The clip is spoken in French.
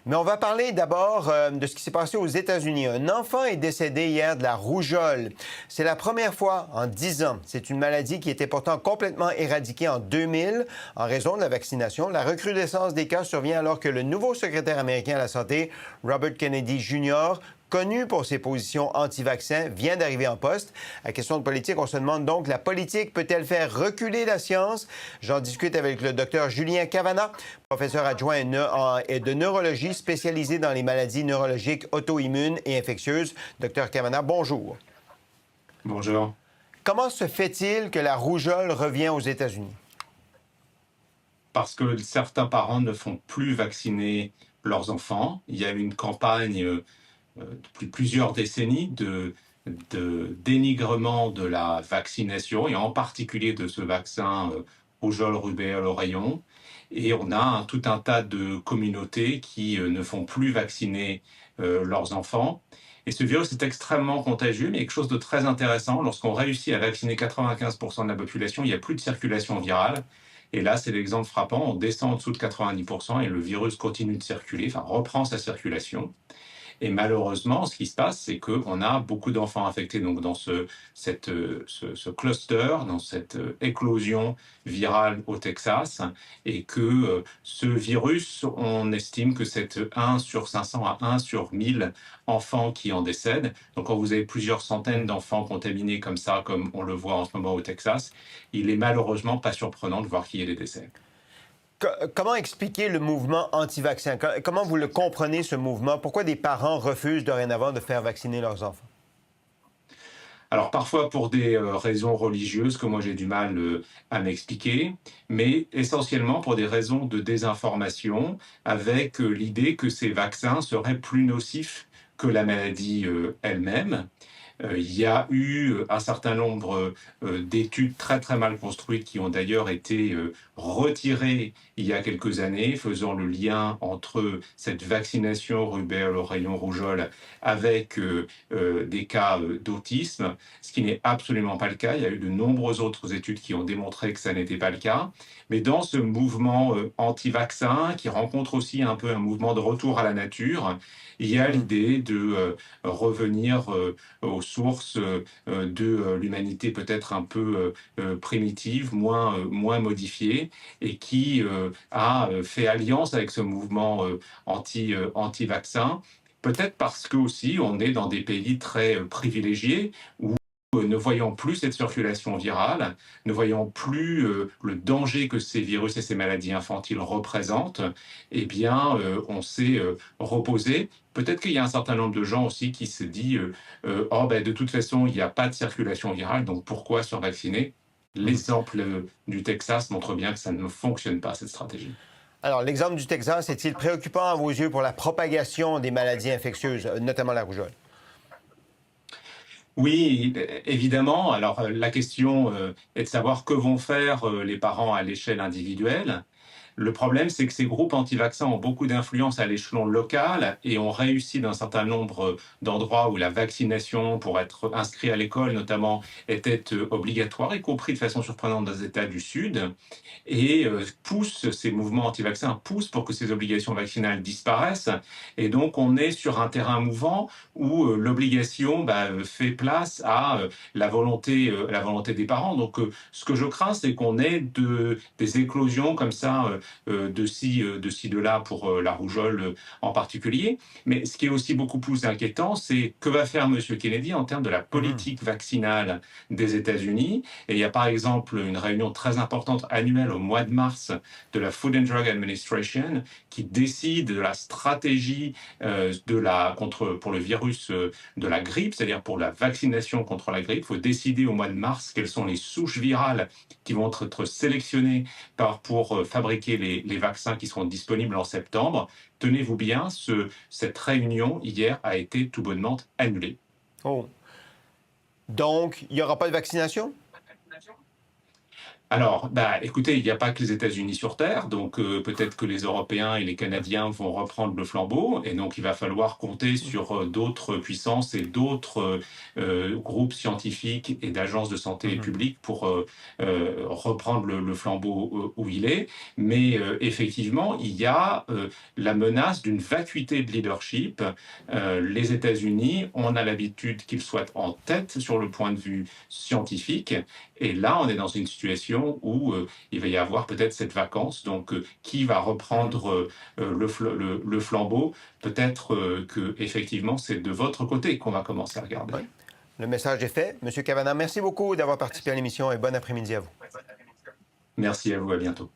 Mais on va parler d'abord de ce qui s'est passé aux États-Unis. Un enfant est décédé hier de la rougeole. C'est la première fois en 10 ans. C'est une maladie qui était pourtant complètement éradiquée en 2000 en raison de la vaccination. La recrudescence des cas survient alors que le nouveau secrétaire américain à la Santé, Robert Kennedy Jr., connu pour ses positions anti-vaccins, vient d'arriver en poste. À question de politique, on se demande donc, la politique peut-elle faire reculer la science? J'en discute avec le docteur Julien Cavana, professeur adjoint de neurologie spécialisé dans les maladies neurologiques auto-immunes et infectieuses. Docteur Cavana, bonjour. Bonjour. Comment se fait-il que la rougeole revient aux États-Unis? Parce que certains parents ne font plus vacciner leurs enfants. Il y a eu une campagne depuis plusieurs décennies de dénigrement de la vaccination, et en particulier de ce vaccin rougeole, rubéole, oreillon. Et on a tout un tas de communautés qui ne font plus vacciner leurs enfants. Et ce virus est extrêmement contagieux, mais quelque chose de très intéressant, lorsqu'on réussit à vacciner 95% de la population, il n'y a plus de circulation virale. Et là, c'est l'exemple frappant, on descend en dessous de 90% et le virus continue de circuler, enfin reprend sa circulation. Et malheureusement, ce qui se passe, c'est qu'on a beaucoup d'enfants infectés donc dans ce cluster, dans cette éclosion virale au Texas, et que ce virus, on estime que c'est 1 sur 500 à 1 sur 1000 enfants qui en décèdent. Donc quand vous avez plusieurs centaines d'enfants contaminés comme ça, comme on le voit en ce moment au Texas, il est malheureusement pas surprenant de voir qu'il y ait des décès. Comment expliquer le mouvement anti-vaccin? Comment vous le comprenez, ce mouvement? Pourquoi des parents refusent dorénavant de faire vacciner leurs enfants? Alors parfois pour des raisons religieuses que moi j'ai du mal à m'expliquer, mais essentiellement pour des raisons de désinformation, avec l'idée que ces vaccins seraient plus nocifs que la maladie elle-même. Il y a eu un certain nombre d'études très très mal construites qui ont d'ailleurs été retirées il y a quelques années, faisant le lien entre cette vaccination rubéole, oreillon, rougeole avec des cas d'autisme, ce qui n'est absolument pas le cas. Il y a eu de nombreuses autres études qui ont démontré que ça n'était pas le cas. Mais dans ce mouvement anti-vaccin, qui rencontre aussi un peu un mouvement de retour à la nature, il y a l'idée de revenir aux sources de l'humanité peut-être un peu primitive, moins modifiée, et qui a fait alliance avec ce mouvement anti-vaccin. Peut-être parce que aussi on est dans des pays très privilégiés où ne voyant plus cette circulation virale, ne voyant plus le danger que ces virus et ces maladies infantiles représentent, eh bien, on s'est reposé. Peut-être qu'il y a un certain nombre de gens aussi qui se disent oh, ben, de toute façon, il n'y a pas de circulation virale, donc pourquoi survacciner? L'exemple du Texas montre bien que ça ne fonctionne pas, cette stratégie. Alors, l'exemple du Texas est-il préoccupant à vos yeux pour la propagation des maladies infectieuses, notamment la rougeole? Oui, évidemment. Alors, la question est de savoir que vont faire les parents à l'échelle individuelle. Le problème, c'est que ces groupes anti-vaccins ont beaucoup d'influence à l'échelon local et ont réussi dans un certain nombre d'endroits où la vaccination pour être inscrit à l'école, notamment, était obligatoire, y compris de façon surprenante dans les États du Sud, et poussent ces mouvements anti-vaccins, poussent pour que ces obligations vaccinales disparaissent. Et donc, on est sur un terrain mouvant où l'obligation fait place à la volonté des parents. Donc, ce que je crains, c'est qu'on ait des éclosions comme ça de là pour la rougeole en particulier. Mais ce qui est aussi beaucoup plus inquiétant, c'est que va faire M. Kennedy en termes de la politique vaccinale des États-Unis. Et il y a par exemple une réunion très importante annuelle au mois de mars de la Food and Drug Administration qui décide de la stratégie pour le virus de la grippe, c'est-à-dire pour la vaccination contre la grippe. Il faut décider au mois de mars quelles sont les souches virales qui vont être sélectionnées pour fabriquer les vaccins qui seront disponibles en septembre. Tenez-vous bien, cette réunion hier a été tout bonnement annulée. Oh. Donc, il n'y aura pas de vaccination? Alors, écoutez, il n'y a pas que les États-Unis sur Terre, donc peut-être que les Européens et les Canadiens vont reprendre le flambeau, et donc il va falloir compter sur d'autres puissances et d'autres groupes scientifiques et d'agences de santé Mhm. publique pour reprendre le flambeau où il est. Mais effectivement, il y a la menace d'une vacuité de leadership. Les États-Unis, on a l'habitude qu'ils soient en tête sur le point de vue scientifique. Et là, on est dans une situation où il va y avoir peut-être cette vacance. Donc, qui va Mhm. reprendre le flambeau? Peut-être que effectivement, c'est de votre côté qu'on va commencer à regarder. Ouais. Le message est fait. Monsieur Cavana, merci beaucoup d'avoir participé à l'émission et bon après-midi à vous. Merci à vous, à bientôt.